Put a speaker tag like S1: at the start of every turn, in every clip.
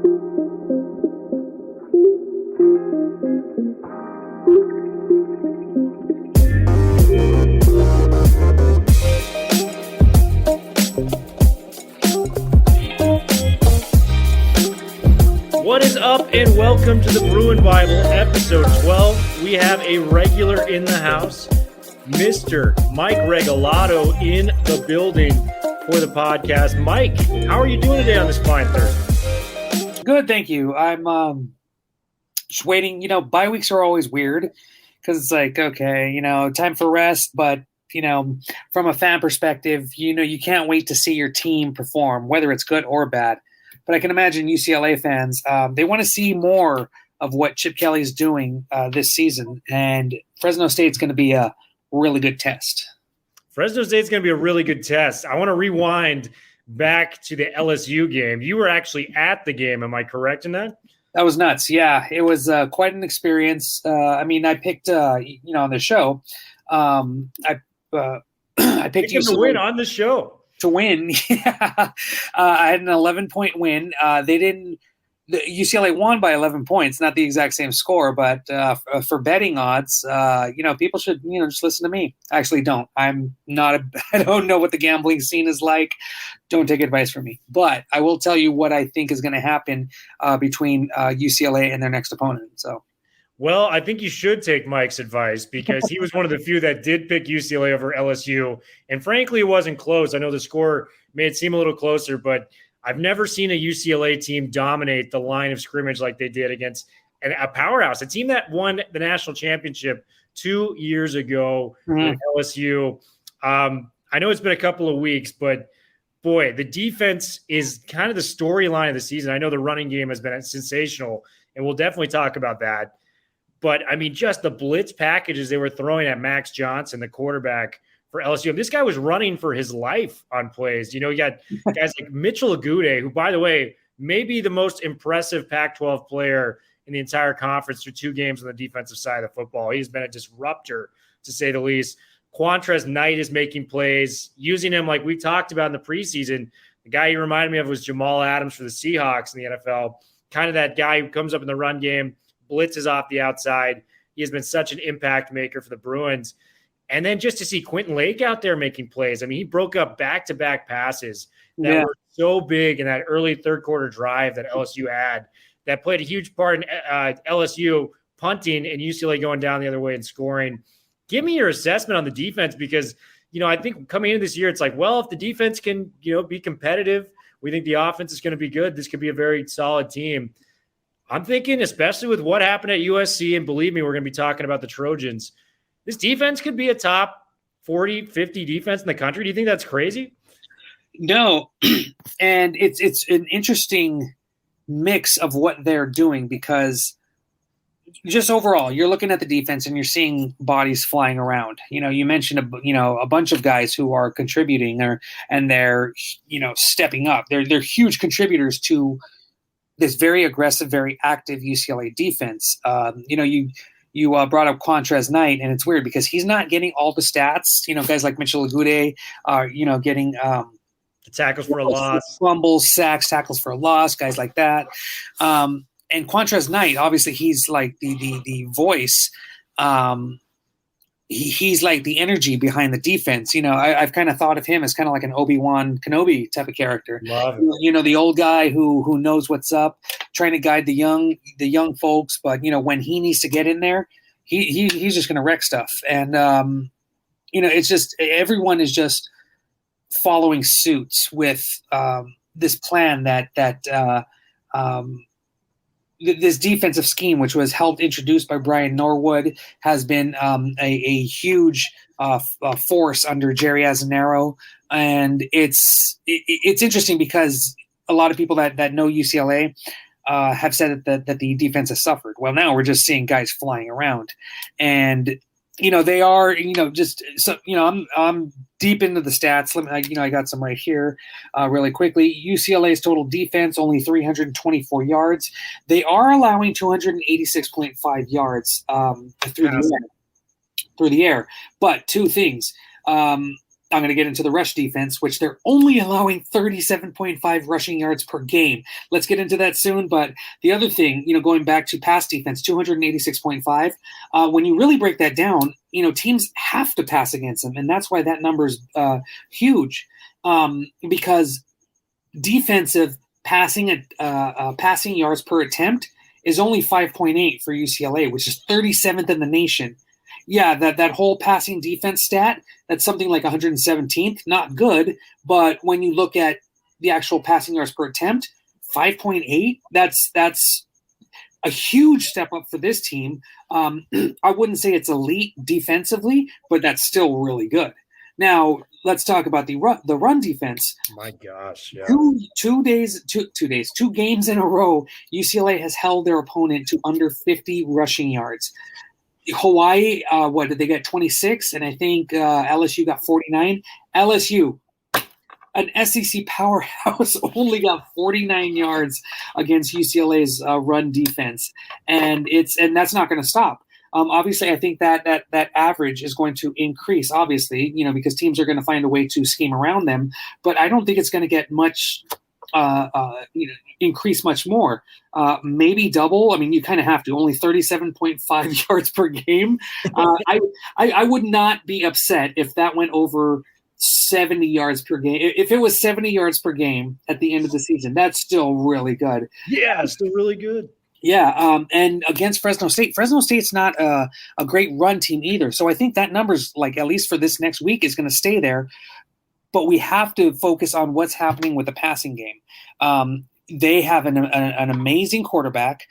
S1: What is up, and welcome to the Bruin Bible Episode 12. We have a regular in the house, Mr. Mike Regalado, in the building for the podcast. Mike, how are you doing today on this fine Thursday?
S2: Good, thank you. I'm just waiting. Bye weeks are always weird because it's like, okay, time for rest. But, from a fan perspective, you can't wait to see your team perform, whether it's good or bad. But I can imagine UCLA fans, they want to see more of what Chip Kelly's doing this season. And Fresno State's going to be a really good test.
S1: Fresno State's going to be a really good test. I want to rewind back to the LSU game. You were actually at the game. Am I correct in that?
S2: That was nuts. Yeah, it was quite an experience. I picked, on the show, I picked
S1: you to win on the show.
S2: To win. Yeah. I had an 11-point win. UCLA won by 11 points, not the exact same score, but for betting odds, people should, just listen to me. I actually don't. I don't know what the gambling scene is like. Don't take advice from me. But I will tell you what I think is going to happen between UCLA and their next opponent. So.
S1: Well, I think you should take Mike's advice because he was one of the few that did pick UCLA over LSU. And frankly, it wasn't close. I know the score made it seem a little closer, but I've never seen a UCLA team dominate the line of scrimmage like they did against a powerhouse, a team that won the national championship 2 years ago with LSU. I know it's been a couple of weeks, but boy, the defense is kind of the storyline of the season. I know the running game has been sensational, and we'll definitely talk about that. But, just the blitz packages they were throwing at Max Johnson, the quarterback for LSU. This guy was running for his life on plays. You got guys like Mitchell Agude, who, by the way, may be the most impressive Pac-12 player in the entire conference through 2 games on the defensive side of football. He's been a disruptor, to say the least. Quantrez Knight is making plays, using him like we talked about in the preseason. The guy he reminded me of was Jamal Adams for the Seahawks in the NFL. Kind of that guy who comes up in the run game, blitzes off the outside. He has been such an impact maker for the Bruins. And then just to see Quentin Lake out there making plays. He broke up back-to-back passes that were so big in that early third-quarter drive that LSU had that played a huge part in LSU punting and UCLA going down the other way and scoring. Give me your assessment on the defense because, I think coming into this year, it's like, well, if the defense can, be competitive, we think the offense is going to be good. This could be a very solid team. I'm thinking, especially with what happened at USC, and believe me, we're going to be talking about the Trojans, this defense could be a top 40, 50 defense in the country. Do you think that's crazy?
S2: No. And it's an interesting mix of what they're doing because just overall, you're looking at the defense and you're seeing bodies flying around. You mentioned a bunch of guys who are contributing and they're stepping up. They're huge contributors to this very aggressive, very active UCLA defense. You brought up Quantrez Knight, and it's weird because he's not getting all the stats. Guys like Mitchell Agude are, getting the
S1: tackles for a loss,
S2: fumbles, sacks, tackles for a loss, guys like that. And Quantrez Knight, obviously, he's like the voice. He's like the energy behind the defense. I've kind of thought of him as kind of like an Obi-Wan Kenobi type of character.
S1: Love it.
S2: The old guy who knows what's up, trying to guide the young folks. But when he needs to get in there, he's just going to wreck stuff. And it's just everyone is just following suit with this plan that this defensive scheme, which was helped introduced by Brian Norwood, has been a huge force under Jerry Azzanaro. And it's interesting because a lot of people that know UCLA have said that the defense has suffered. Well, now we're just seeing guys flying around. And they are, just so, I'm deep into the stats. I got some right here really quickly. UCLA's total defense, only 324 yards. They are allowing 286.5 yards through the air. But two things. I'm going to get into the rush defense, which they're only allowing 37.5 rushing yards per game. Let's get into that soon. But the other thing, going back to pass defense, 286.5, when you really break that down, teams have to pass against them. And that's why that number is huge, because defensive passing yards per attempt is only 5.8 for UCLA, which is 37th in the nation. Yeah, that whole passing defense stat, that's something like 117th. Not good, but when you look at the actual passing yards per attempt, 5.8, that's a huge step up for this team. I wouldn't say it's elite defensively, but that's still really good. Now, let's talk about the run defense.
S1: My gosh, yeah.
S2: Two games in a row, UCLA has held their opponent to under 50 rushing yards. Hawaii, what did they get? 26, and I think LSU got 49. LSU, an SEC powerhouse, only got 49 yards against UCLA's run defense, and that's not going to stop. Obviously, I think that average is going to increase. Obviously, because teams are going to find a way to scheme around them, but I don't think it's going to get much. Increase much more, maybe double. I mean, you kind of have to. Only 37.5 yards per game. I would not be upset if that went over 70 yards per game. If it was 70 yards per game at the end of the season, that's still really good.
S1: Yeah, still really good.
S2: Yeah, and against Fresno State's not a great run team either. So I think that number's, like, at least for this next week, is going to stay there. But we have to focus on what's happening with the passing game. They have an amazing quarterback.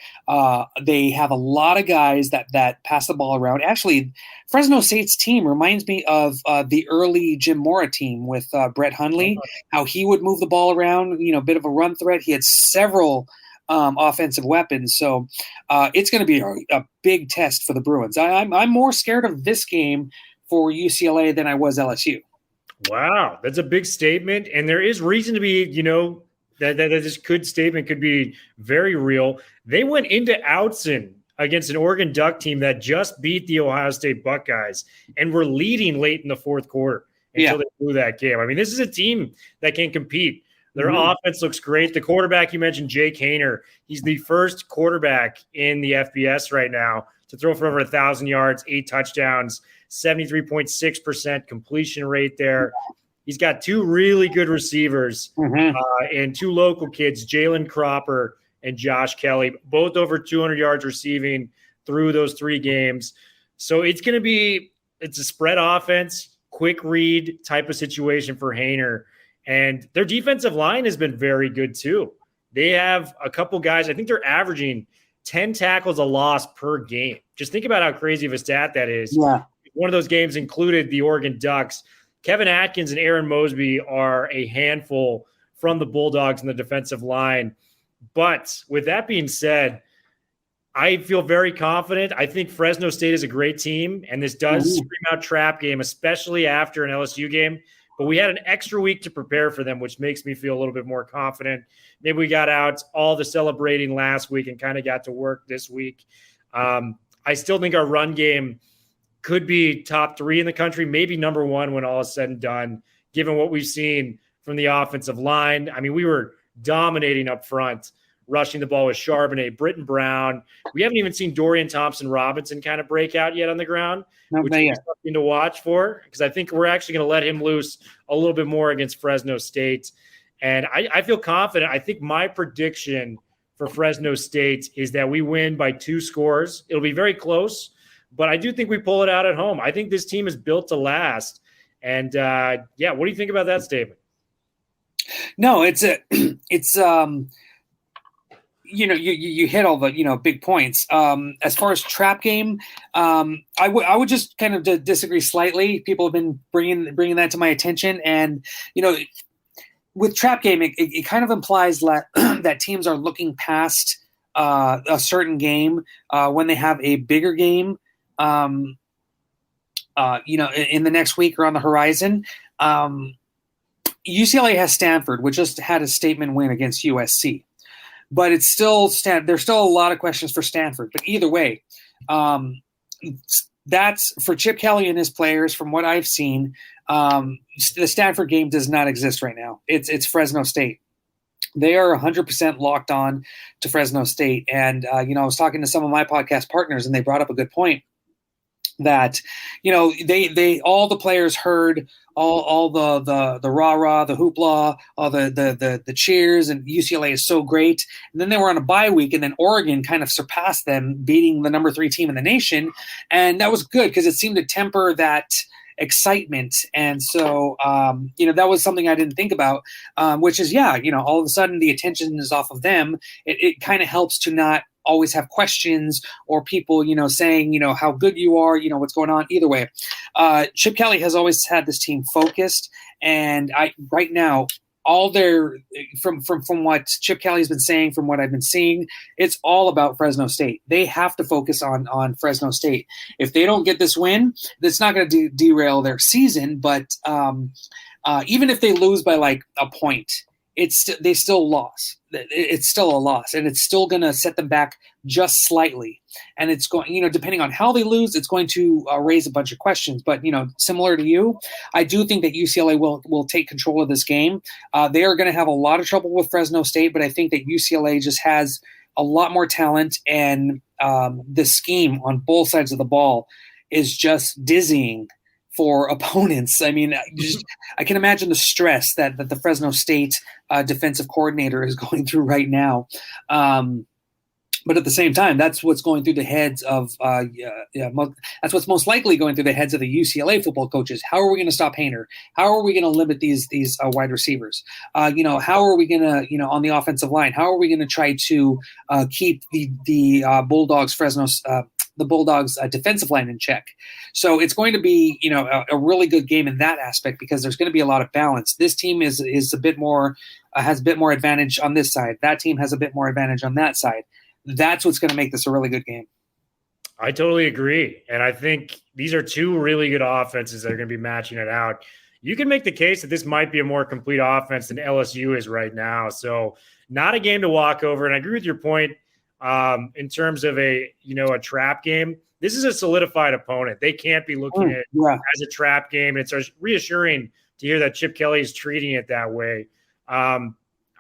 S2: They have a lot of guys that pass the ball around. Actually, Fresno State's team reminds me of the early Jim Mora team with Brett Hundley, how he would move the ball around, a bit of a run threat. He had several offensive weapons. So it's going to be a big test for the Bruins. I'm more scared of this game for UCLA than I was LSU.
S1: Wow, that's a big statement, and there is reason to be, that this statement could be very real. They went into Outson against an Oregon Duck team that just beat the Ohio State Buckeyes and were leading late in the fourth quarter until they blew that game. I mean, this is a team that can compete. Their offense looks great. The quarterback you mentioned, Jake Haener, he's the first quarterback in the FBS right now to throw for over 1,000 yards, 8 touchdowns, 73.6% completion rate there. He's got 2 really good receivers and 2 local kids, Jalen Cropper and Josh Kelly, both over 200 yards receiving through those 3 games. So it's a spread offense, quick read type of situation for Haener. And their defensive line has been very good too. They have a couple guys, I think they're averaging 10 tackles a loss per game. Just think about how crazy of a stat that is.
S2: Yeah.
S1: One of those games included the Oregon Ducks. Kevin Atkins and Aaron Mosby are a handful from the Bulldogs in the defensive line. But with that being said, I feel very confident. I think Fresno State is a great team, and this does scream out trap game, especially after an LSU game. But we had an extra week to prepare for them, which makes me feel a little bit more confident. Maybe we got out all the celebrating last week and kind of got to work this week. I still think our run game could be top 3 in the country, maybe number 1 when all is said and done, given what we've seen from the offensive line. I mean, we were dominating up front, rushing the ball with Charbonnet, Britton Brown. We haven't even seen Dorian Thompson-Robinson kind of break out yet on the ground, which is something to watch for, because I think we're actually going to let him loose a little bit more against Fresno State. And I feel confident. I think my prediction for Fresno State is that we win by 2 scores. It'll be very close, but I do think we pull it out at home. I think this team is built to last. And what do you think about that statement?
S2: No, you hit all the, big points. As far as trap game, I would just kind of disagree slightly. People have been bringing that to my attention. And, with trap game, it kind of implies that teams are looking past a certain game when they have a bigger game, in the next week or on the horizon. UCLA has Stanford, which just had a statement win against USC. But it's still there's still a lot of questions for Stanford. But either way, that's for Chip Kelly and his players. From what I've seen, The Stanford game does not exist right now. It's Fresno State. They are 100% locked on to Fresno State. And, I was talking to some of my podcast partners, and they brought up a good point that, they all the players heard all the rah-rah, the hoopla, all the cheers, and UCLA is so great. And then they were on a bye week, and then Oregon kind of surpassed them, beating the number 3 team in the nation. And that was good because it seemed to temper that excitement. And so, that was something I didn't think about, which is, all of a sudden the attention is off of them. It kind of helps to not always have questions or people, saying, how good you are, what's going on. Either way, Chip Kelly has always had this team focused. And right now, all their from what Chip Kelly's been saying, from what I've been seeing, it's all about Fresno State. They have to focus on Fresno State. If they don't get this win, it's not going to derail their season. But even if they lose by like a point, they still lost. It's still a loss, and it's still going to set them back just slightly. And it's going, depending on how they lose, it's going to raise a bunch of questions. But, similar to you, I do think that UCLA will take control of this game. They are going to have a lot of trouble with Fresno State, but I think that UCLA just has a lot more talent, and the scheme on both sides of the ball is just dizzying for opponents. I mean, I can imagine the stress that the Fresno State defensive coordinator is going through right now. But at the same time, that's what's going through the heads of that's what's most likely going through the heads of the UCLA football coaches. How are we going to stop Haener? How are we going to limit these wide receivers? How are we going to, on the offensive line, how are we going to try to keep the Bulldogs defensive line in check? So it's going to be, a really good game in that aspect, because there's going to be a lot of balance. This team is a bit more, has a bit more advantage on this side. That team has a bit more advantage on that side. That's what's going to make this a really good game.
S1: I totally agree. And I think these are two really good offenses that are going to be matching it out. You can make the case that this might be a more complete offense than LSU is right now. So not a game to walk over. And I agree with your point in terms of a trap game. This is a solidified opponent. They can't be looking at it as a trap game. And it's reassuring to hear that Chip Kelly is treating it that way.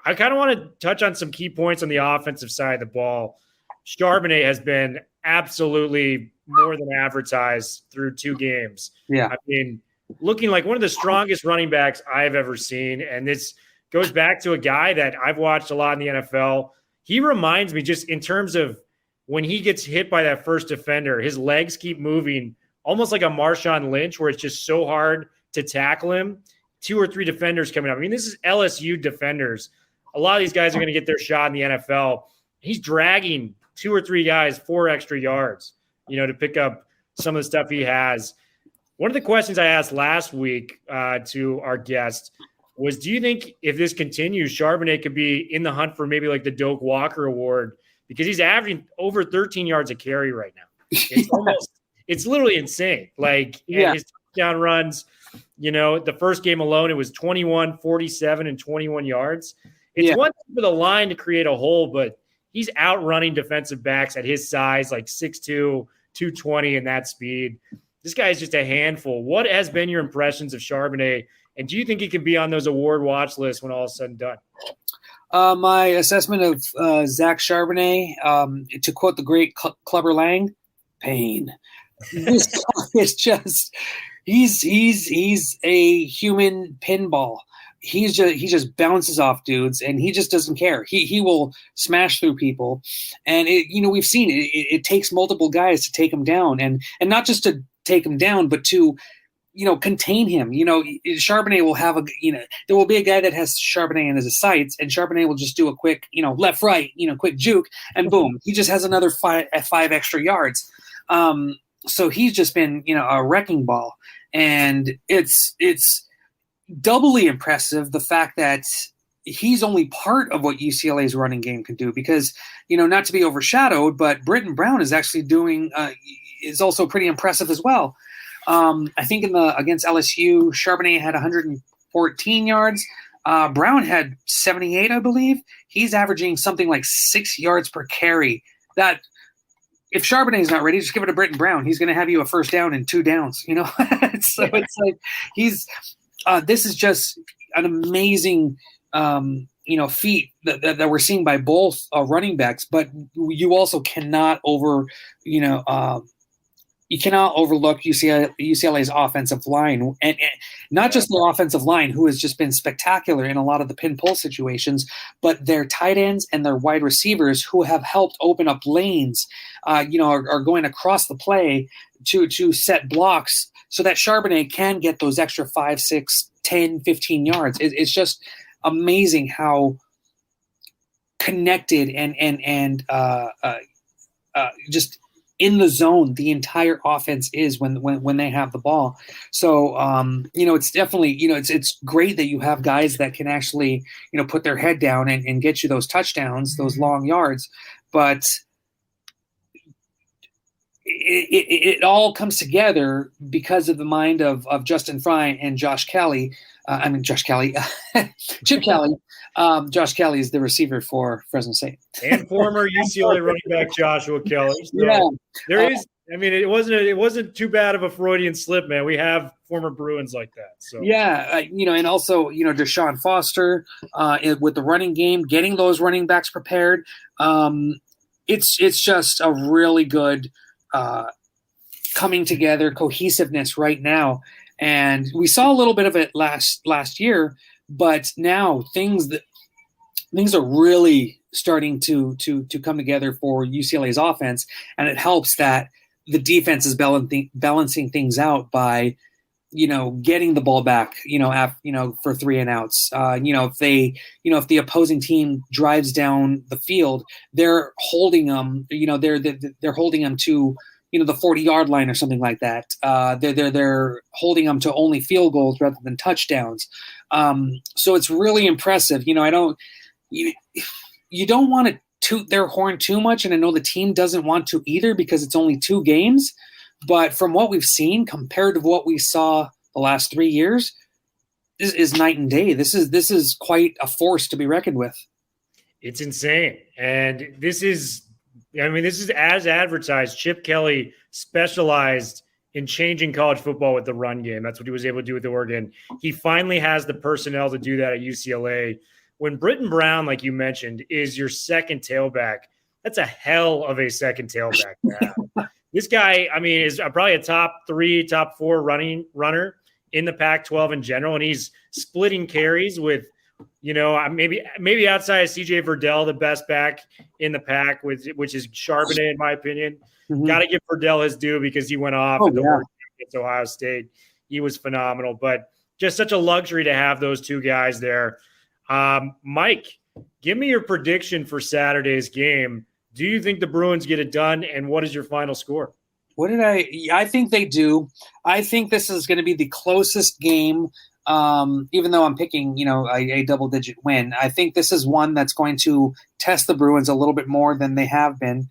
S1: I kind of want to touch on some key points on the offensive side of the ball. Charbonnet has been absolutely more than advertised through 2 games.
S2: Yeah.
S1: I mean, looking like one of the strongest running backs I've ever seen. And this goes back to a guy that I've watched a lot in the NFL. He reminds me, just in terms of when he gets hit by that first defender, his legs keep moving almost like a Marshawn Lynch, where it's just so hard to tackle him. 2 or 3 defenders coming up. I mean, this is LSU defenders. A lot of these guys are going to get their shot in the NFL. He's dragging 2 or 3 guys 4 extra yards, to pick up some of the stuff he has. One of the questions I asked last week to our guest was, do you think if this continues, Charbonnet could be in the hunt for maybe like the Doak Walker Award? Because he's averaging over 13 yards a carry right now. It's literally insane. Like, his touchdown runs, the first game alone, it was 21, 47, and 21 yards. It's one thing for the line to create a hole, but he's outrunning defensive backs at his size, like 6'2", 220, and that speed. This guy is just a handful. What has been your impressions of Charbonnet, and do you think he can be on those award watch lists when all is said and done?
S2: My assessment of Zach Charbonnet, to quote the great Clubber Lang, pain. This guy is just he's a human pinball. He just bounces off dudes, and he just doesn't care. He will smash through people, and we've seen it. It takes multiple guys to take him down, and not just to take him down, but to contain him. Charbonnet will have there will be a guy that has Charbonnet in his sights, and Charbonnet will just do a quick left right quick juke, and boom, he just has another 5 extra yards. So he's just been a wrecking ball, and it's doubly impressive the fact that he's only part of what UCLA's running game can do, because, not to be overshadowed, but Britton Brown is actually is also pretty impressive as well. I think against LSU, Charbonnet had 114 yards. Brown had 78, I believe. He's averaging something like 6 yards per carry. That if Charbonnet's not ready, just give it to Britton Brown. He's going to have you a first down and 2 downs. So it's like this is just an amazing feat that we're seeing by both running backs. But you also cannot you cannot overlook UCLA's offensive line, and not just their offensive line, who has just been spectacular in a lot of the pin pull situations, but their tight ends and their wide receivers who have helped open up lanes, are going across the play to set blocks so that Charbonnet can get those extra 5, 6, 10, 15 yards. It's just amazing how connected and just in the zone the entire offense is when they have the ball. So it's definitely it's great that you have guys that can actually put their head down and get you those touchdowns, those long yards, but it all comes together because of the mind of Justin Fry and Chip Kelly. Josh Kelly is the receiver for Fresno State.
S1: And former UCLA running back Joshua Kelly. So it wasn't too bad of a Freudian slip, man. We have former Bruins like that. So
S2: and also, Deshaun Foster with the running game, getting those running backs prepared. It's just a really good coming together, cohesiveness right now. And we saw a little bit of it last year, but now things are really starting to come together for UCLA's offense, and it helps that the defense is balancing things out by getting the ball back for 3 and outs. If the opposing team drives down the field, they're holding them. They're holding them to the 40-yard line or something like that. They're holding them to only field goals rather than touchdowns. So it's really impressive. You don't want to toot their horn too much, and I know the team doesn't want to either because it's only 2 games. But from what we've seen compared to what we saw the last 3 years, this is night and day. This is quite a force to be reckoned with.
S1: It's insane, and this is as advertised. Chip Kelly specialized in changing college football with the run game. That's what he was able to do with Oregon. He finally has the personnel to do that at UCLA. When Britton Brown, like you mentioned, is your second tailback, that's a hell of a second tailback to have. This guy, is probably a top 3, top 4 runner in the Pac-12 in general, and he's splitting carries with, maybe outside of CJ Verdell, the best back in the pack, which is Charbonnet, in my opinion. Mm-hmm. Got to give Verdell his due because he went off at the work against Ohio State. He was phenomenal, but just such a luxury to have those 2 guys there. Mike, give me your prediction for Saturday's game. Do you think the Bruins get it done, and what is your final score?
S2: I think they do. I think this is going to be the closest game, even though I'm picking, a double-digit win. I think this is one that's going to test the Bruins a little bit more than they have been.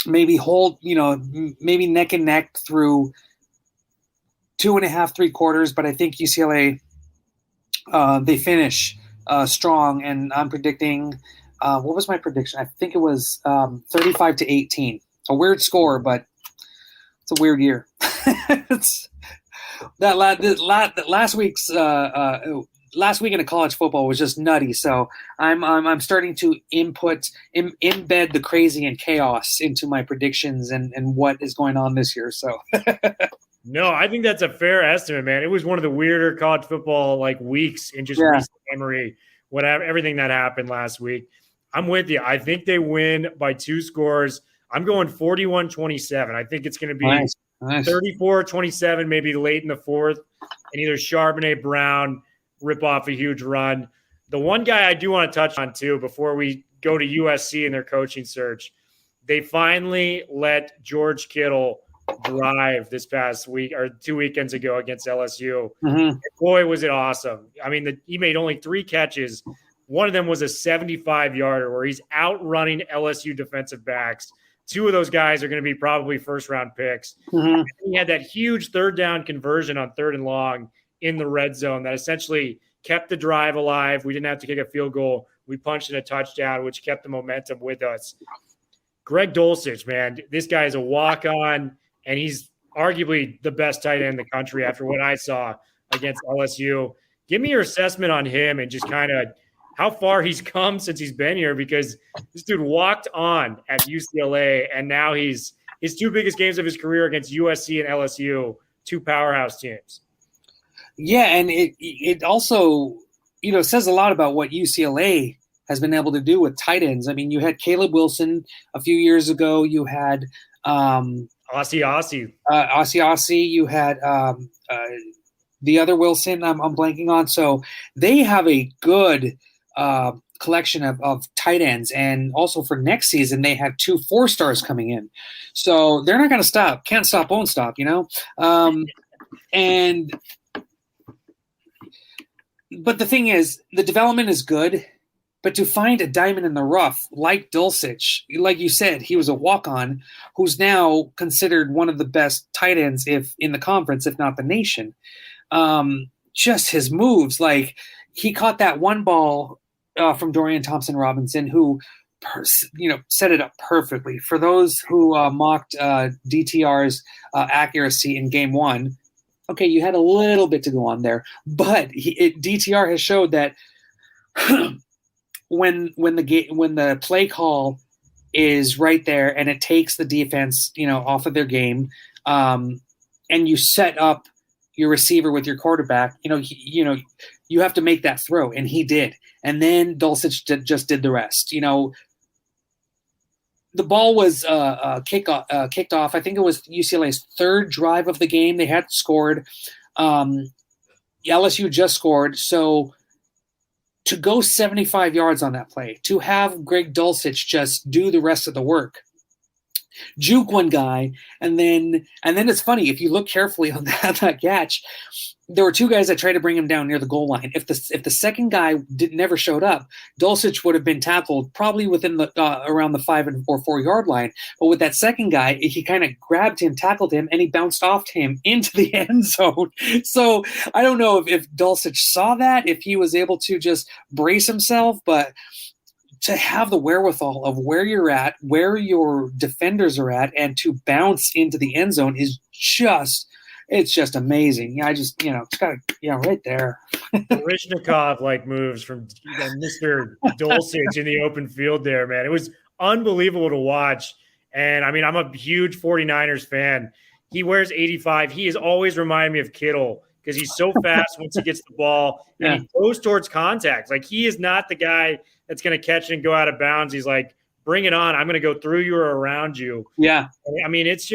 S2: Maybe hold, maybe neck and neck through 2.5, 3 quarters, but I think UCLA, they finish strong, and I'm predicting what was my prediction? I think it was 35-18. A weird score, but it's a weird year. Last weekend of college football was just nutty. So I'm starting to embed the crazy and chaos into my predictions and what is going on this year. So.
S1: No, I think that's a fair estimate, man. It was one of the weirder college football weeks in just recent memory. Whatever, everything that happened last week. I'm with you. I think they win by 2 scores. I'm going 41-27. I think it's going to be nice. 34-27, maybe late in the 4th, and either Charbonnet, Brown rip off a huge run. The one guy I do want to touch on, too, before we go to USC and their coaching search, they finally let George Kittle drive this past week or 2 weekends ago against LSU. Mm-hmm. Boy, was it awesome. He made only 3 catches. One of them was a 75-yarder where he's outrunning LSU defensive backs. 2 of those guys are going to be probably first-round picks. Mm-hmm. He had that huge 3rd down conversion on 3rd and long in the red zone that essentially kept the drive alive. We didn't have to kick a field goal. We punched in a touchdown, which kept the momentum with us. Greg Dulcich, man, this guy is a walk-on, and he's arguably the best tight end in the country after what I saw against LSU. Give me your assessment on him and just kind of how far he's come since he's been here, because this dude walked on at UCLA, and now his two biggest games of his career against USC and LSU, two powerhouse teams.
S2: Yeah, and it also, says a lot about what UCLA has been able to do with tight ends. I mean, you had Caleb Wilson a few years ago. You had
S1: Aussie.
S2: You had the other Wilson I'm blanking on. So they have a good collection of tight ends. And also for next season, they have 2 4-stars coming in. So they're not going to stop. Can't stop, won't stop, But the thing is, the development is good. But to find a diamond in the rough like Dulcich, like you said, he was a walk-on who's now considered one of the best tight ends in the conference, if not the nation. Just his moves, like he caught that one ball from Dorian Thompson-Robinson, who set it up perfectly. For those who mocked DTR's accuracy in Game 1, okay, you had a little bit to go on there, but DTR has showed that. When the play call is right there and it takes the defense, off of their game, and you set up your receiver with your quarterback, you have to make that throw, and he did. And then Dulcich just did the rest. The ball was kicked off. I think it was UCLA's 3rd drive of the game. They had scored. LSU just scored, so. To go 75 yards on that play, to have Greg Dulcich just do the rest of the work, juke one guy, and then it's funny, if you look carefully on that catch, there were 2 guys that tried to bring him down near the goal line. If the second guy never showed up, Dulcich would have been tackled probably within the around the 5 or 4 yard line. But with that second guy, he kind of grabbed him, tackled him, and he bounced off him into the end zone. So I don't know if Dulcich saw that, if he was able to just brace himself, but to have the wherewithal of where you're at, where your defenders are at, and to bounce into the end zone is it's just amazing. I just, it's got right there.
S1: Rishnikov moves from Mr. Dulcich in the open field there, man. It was unbelievable to watch. And I mean, I'm a huge 49ers fan. He wears 85. He has always reminded me of Kittle because he's so fast once he gets the ball and he goes towards contact. He is not the guy that's going to catch it and go out of bounds. He's like, bring it on. I'm going to go through you or around you.
S2: Yeah.
S1: I mean, it's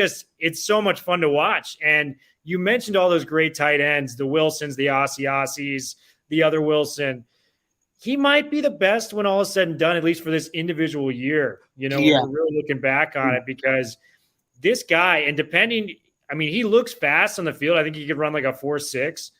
S1: so much fun to watch. And you mentioned all those great tight ends, the Wilsons, the Aussies, the other Wilson. He might be the best when all is said and done, at least for this individual year, when we're really looking back on it, because this guy, and he looks fast on the field. I think he could run like a 4.6.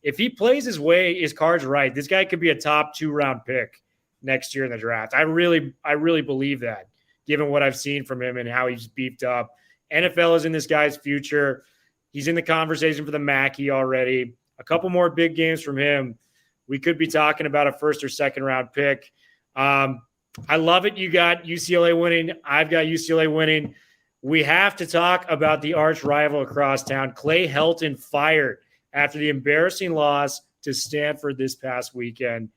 S1: If he plays his cards right, this guy could be a top 2-round pick next year in the draft. I really believe that, given what I've seen from him and how he's beefed up. NFL is in this guy's future. He's in the conversation for the Mackey already. A couple more big games from him. We could be talking about a 1st or 2nd round pick. I love it. You got UCLA winning. I've got UCLA winning. We have to talk about the arch rival across town. Clay Helton fired after the embarrassing loss to Stanford this past weekend.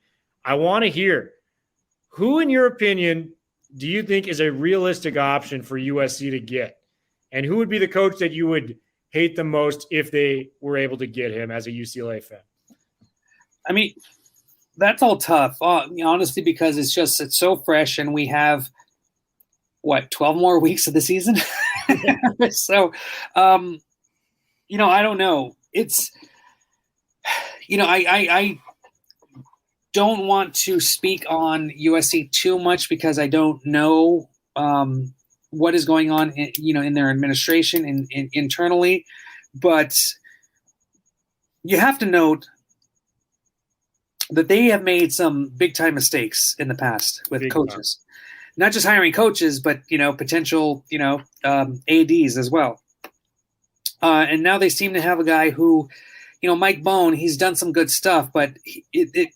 S1: I want to hear, who, in your opinion, do you think is a realistic option for USC to get? And who would be the coach that you would hate the most if they were able to get him as a UCLA fan?
S2: I mean, that's all tough, honestly, because it's so fresh, and we have 12 more weeks of the season. So, I don't know. It's, I don't want to speak on USC too much because I don't know what is going on, in their administration and internally, but you have to note that they have made some big time mistakes in the past with coaches, not just hiring coaches, but potential ADs as well. And now they seem to have a guy who, Mike Bone. He's done some good stuff, but it's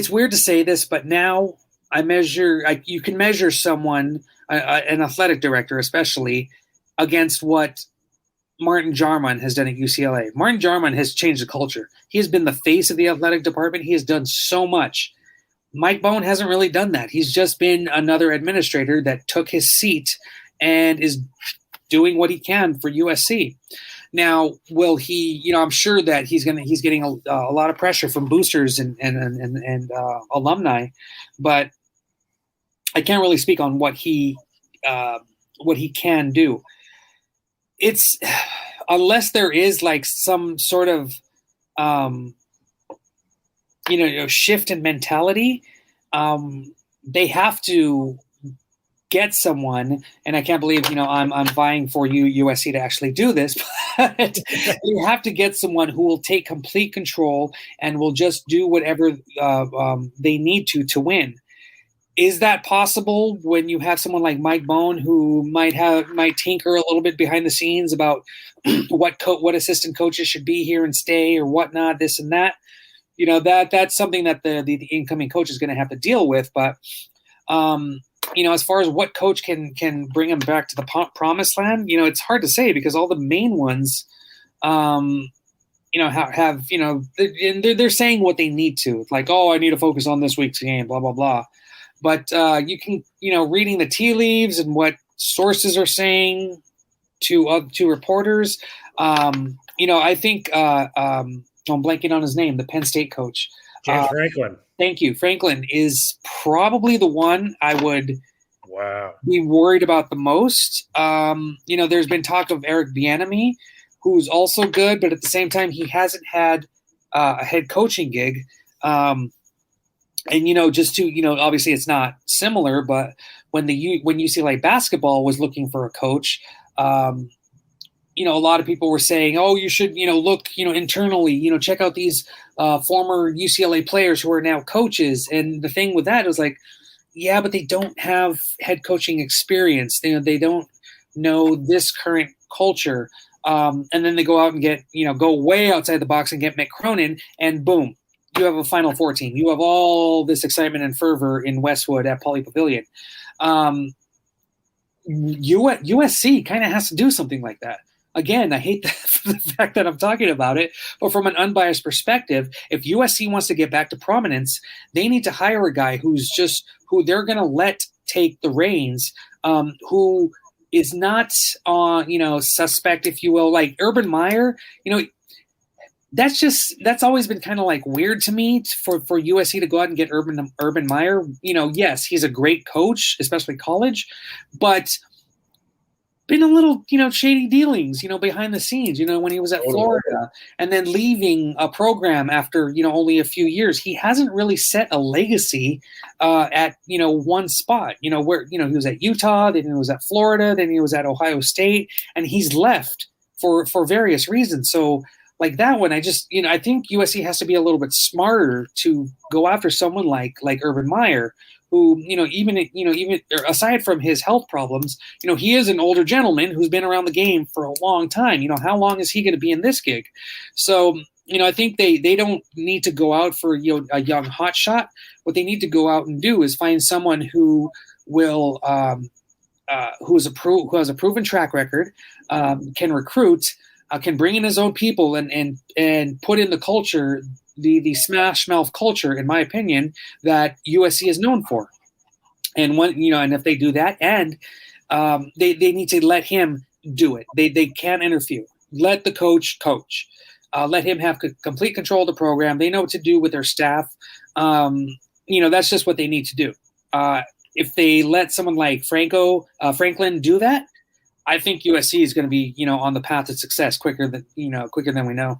S2: weird to say this, but now you can measure someone, an athletic director especially, against what Martin Jarman has done at UCLA. Martin Jarman has changed the culture. He has been the face of the athletic department. He has done so much. Mike Bohn hasn't really done that. He's just been another administrator that took his seat and is doing what he can for USC. Now, will he? I'm sure that he's getting a lot of pressure from boosters and alumni, but I can't really speak on what he can do. It's unless there is like some sort of shift in mentality, they have to get someone, and I can't believe I'm vying for USC to actually do this, but you have to get someone who will take complete control and will just do whatever they need to win. Is that possible when you have someone like Mike Bohn who might tinker a little bit behind the scenes about what assistant coaches should be here and stay or whatnot, this and that? That's something that the incoming coach is going to have to deal with. But as far as what coach can bring him back to the promised land, it's hard to say because all the main ones, they're saying what they need to. Like, oh, I need to focus on this week's game, blah blah blah. But you can, reading the tea leaves and what sources are saying to reporters. I think I'm blanking on his name, the Penn State coach,
S1: James Franklin.
S2: Thank you. Franklin is probably the one I would be worried about the most. There's been talk of Eric Bieniemy, who's also good, but at the same time, he hasn't had a head coaching gig. Obviously it's not similar, but when UCLA basketball was looking for a coach, a lot of people were saying, oh, you should, look, internally, check out these former UCLA players who are now coaches. And the thing with that is like, yeah, but they don't have head coaching experience. They don't know this current culture. And then they go out and get, go way outside the box and get Mick Cronin, and boom, you have a Final Four team. You have all this excitement and fervor in Westwood at Pauley Pavilion. USC kind of has to do something like that. Again, I hate the fact that I'm talking about it, but from an unbiased perspective, if USC wants to get back to prominence, they need to hire a guy who they're going to let take the reins, who is not, suspect, if you will, like Urban Meyer. That's always been kind of like weird to me for USC to go out and get Urban Meyer. Yes, he's a great coach, especially college, but been a little, shady dealings, behind the scenes, when he was at Florida and then leaving a program after, only a few years. He hasn't really set a legacy at, one spot, where, he was at Utah, then he was at Florida, then he was at Ohio State, and he's left for various reasons. So like that one, I think USC has to be a little bit smarter to go after someone like Urban Meyer, who, even aside from his health problems, he is an older gentleman who's been around the game for a long time. How long is he going to be in this gig? So, I think they don't need to go out for, a young hotshot. What they need to go out and do is find someone who will, who has a proven track record, can recruit, can bring in his own people and put in the culture, the smash mouth culture, in my opinion, that USC is known for. And and if they do that, and they need to let him do it. They can't interfere. Let the coach. Let him have complete control of the program. They know what to do with their staff. That's just what they need to do. If they let someone like Franklin do that, I think USC is going to be, on the path to success quicker than we know.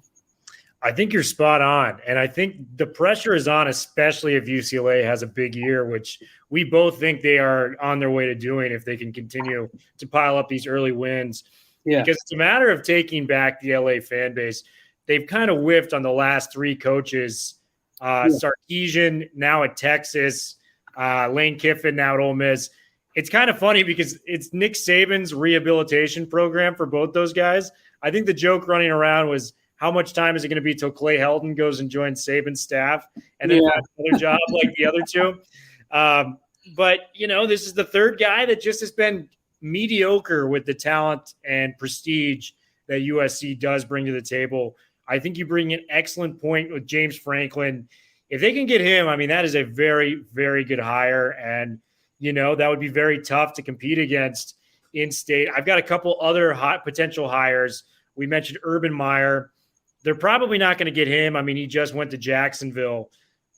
S1: I think you're spot on. And I think the pressure is on, especially if UCLA has a big year, which we both think they are on their way to doing if they can continue to pile up these early wins. Yeah. Because it's a matter of taking back the LA fan base. They've kind of whiffed on the last three coaches. Sarkisian now at Texas, Lane Kiffin now at Ole Miss. It's kind of funny because it's Nick Saban's rehabilitation program for both those guys. I think the joke running around was, how much time is it going to be till Clay Helton goes and joins Saban's staff and then has another job like the other two? But, this is the third guy that just has been mediocre with the talent and prestige that USC does bring to the table. I think you bring an excellent point with James Franklin. If they can get him, that is a very, very good hire. And, that would be very tough to compete against in-state. I've got a couple other hot potential hires. We mentioned Urban Meyer. They're probably not going to get him. He just went to Jacksonville.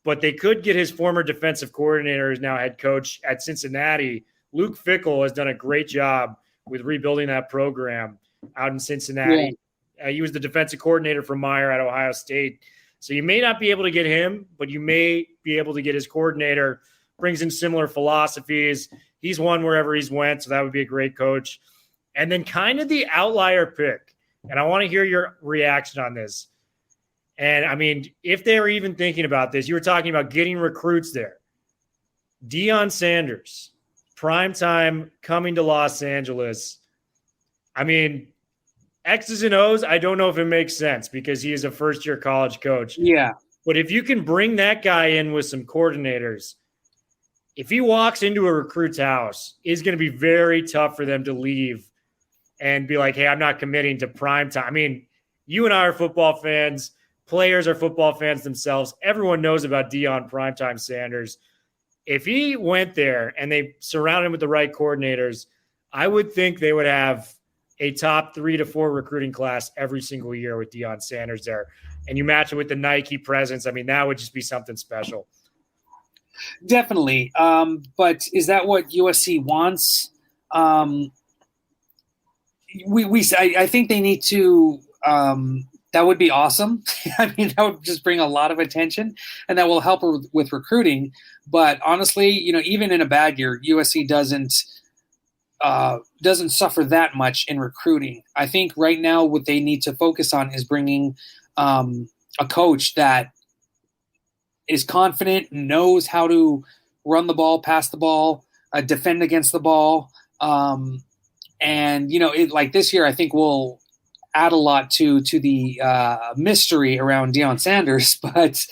S1: But they could get his former defensive coordinator, who's now head coach at Cincinnati. Luke Fickell has done a great job with rebuilding that program out in Cincinnati. Yeah. He was the defensive coordinator for Meyer at Ohio State. So you may not be able to get him, but you may be able to get his coordinator. Brings in similar philosophies. He's won wherever he's went, so that would be a great coach. And then kind of the outlier pick, and I want to hear your reaction on this. And, if they're even thinking about this, you were talking about getting recruits there. Deion Sanders, primetime, coming to Los Angeles. X's and O's, I don't know if it makes sense because he is a first-year college coach.
S2: Yeah.
S1: But if you can bring that guy in with some coordinators, if he walks into a recruit's house, it's going to be very tough for them to leave and be like, hey, I'm not committing to prime time. You and I are football fans. Players are football fans themselves. Everyone knows about Deion Primetime Sanders. If he went there and they surrounded him with the right coordinators, I would think they would have a top 3 to 4 recruiting class every single year with Deion Sanders there. And you match it with the Nike presence. That would just be something special.
S2: Definitely. But is that what USC wants? I think they need to that would be awesome. That would just bring a lot of attention and that will help her with recruiting. But honestly, even in a bad year, USC doesn't suffer that much in recruiting. I think right now what they need to focus on is bringing a coach that is confident, knows how to run the ball, pass the ball, defend against the ball. Like this year, I think we'll add a lot to the mystery around Deion Sanders. But,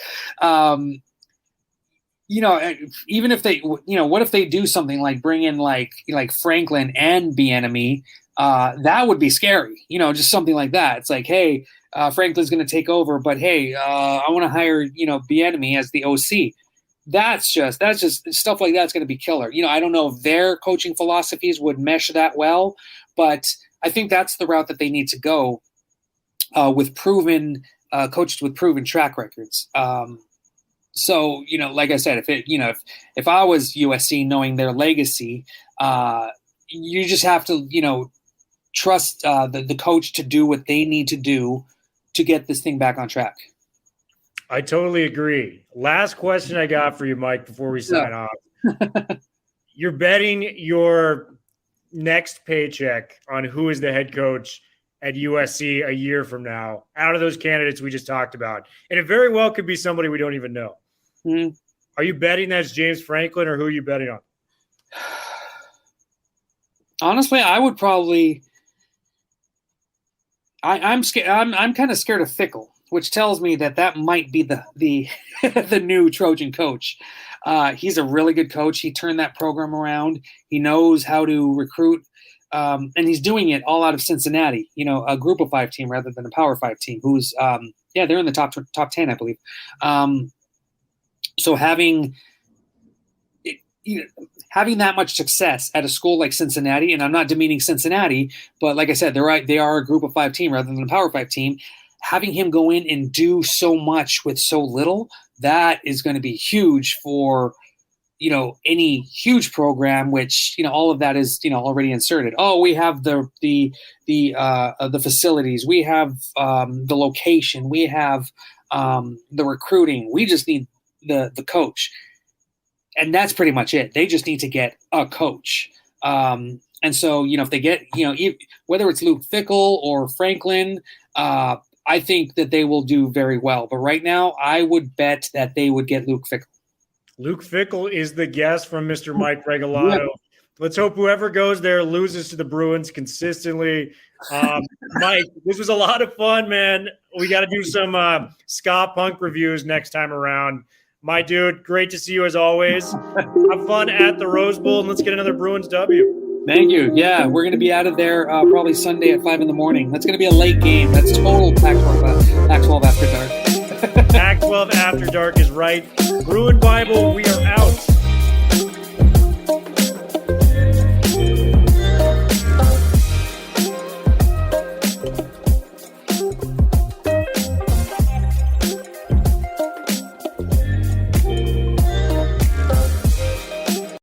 S2: even if they, what if they do something like bring in like Franklin and Bieniemy, that would be scary, just something like that. It's like, hey, Franklin's going to take over, but hey, I want to hire, Bieniemy as the OC. That's just stuff like that's going to be killer. I don't know if their coaching philosophies would mesh that well, but I think that's the route that they need to go with proven coaches with proven track records. So, like I said, if I was USC, knowing their legacy, you just have to, trust the coach to do what they need to do to get this thing back on track.
S1: I totally agree. Last question I got for you, Mike, before we sign off. You're betting your next paycheck on who is the head coach at USC a year from now, out of those candidates we just talked about. And it very well could be somebody we don't even know. Mm-hmm. Are you betting that's James Franklin, or who are you betting on?
S2: Honestly, I would probably I'm scared. I'm kind of scared of Fickell, which tells me that might be the the new Trojan coach. He's a really good coach. He turned that program around. He knows how to recruit, and he's doing it all out of Cincinnati. A Group of 5 team rather than a Power 5 team. Who's they're in the top 10, I believe. So having that much success at a school like Cincinnati, and I'm not demeaning Cincinnati, but like I said, they are a Group of 5 team rather than a Power 5 team. Having him go in and do so much with so little, that is going to be huge for, any huge program, which, all of that is, already inserted. Oh, we have the facilities, we have the location, we have the recruiting. We just need the coach. And that's pretty much it. They just need to get a coach. And so, if they get, whether it's Luke Fickell or Franklin, I think that they will do very well. But right now, I would bet that they would get Luke Fickell.
S1: Luke Fickell is the guest from Mr. Mike Regalado. Yeah. Let's hope whoever goes there loses to the Bruins consistently. Mike, this was a lot of fun, man. We got to do some ska punk reviews next time around. My dude, great to see you as always. Have fun at the Rose Bowl, and let's get another Bruins W.
S2: Thank you. Yeah, we're going to be out of there probably Sunday at 5 a.m. That's going to be a late game. That's total Pac-12 after dark.
S1: Pac-12 After Dark is right. Bruin Bible, we are out.